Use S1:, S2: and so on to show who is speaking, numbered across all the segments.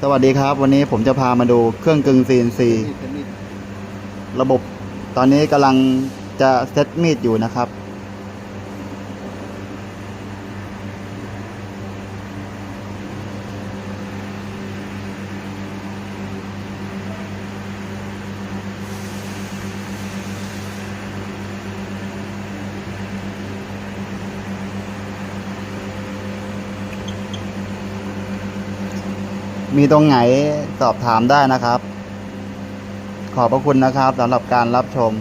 S1: สวัสดีครับวันนี้ผมจะพามาดูเครื่องกึ่ง CNC ระบบตอนนี้กำลังจะเซตมีดอยู่นะครับมีตรงไหนสอบถามได้นะครับขอบพระคุณนะครับสำหรับการรับชม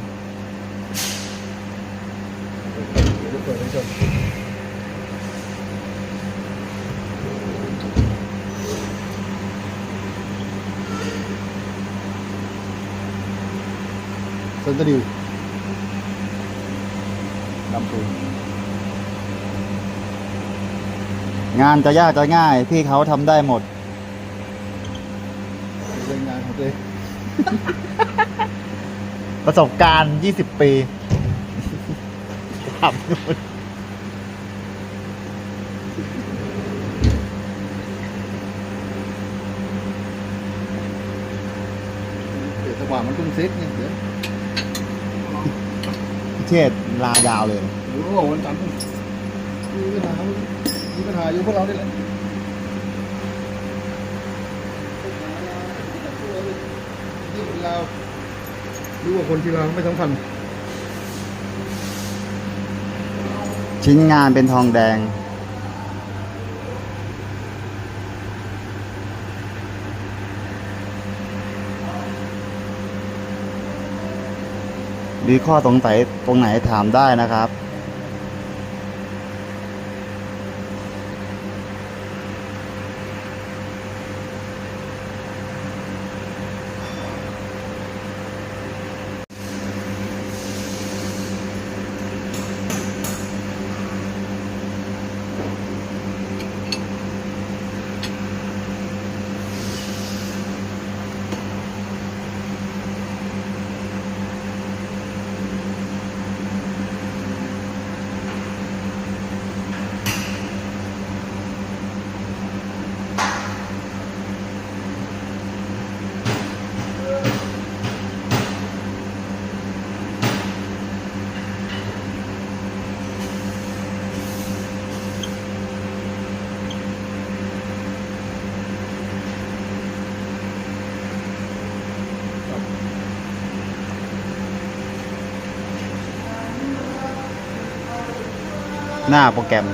S2: เซนเตอร์ดิวลำพูน
S1: งานจะยากจะง่ายพี่เขาทำได้หมด
S2: เป็นงานของตัวเอง
S1: ประสบการณ์20 ปีทำนู่น
S2: เดี๋ยวสว่างมันต้องเซ็ตเนี่ยเดี๋ยว
S1: เชษลายาวเลย
S2: โอ้โหวันจันทร์มีปัญหาอยู่พวกเรานี่แหละที่เรารู้ว่าคนที่เราไม่สำคัญ
S1: ชิ้นงานเป็นทองแดงมีข้อสงสัยตรงไหนถามได้นะครับหน้าโปรแกรม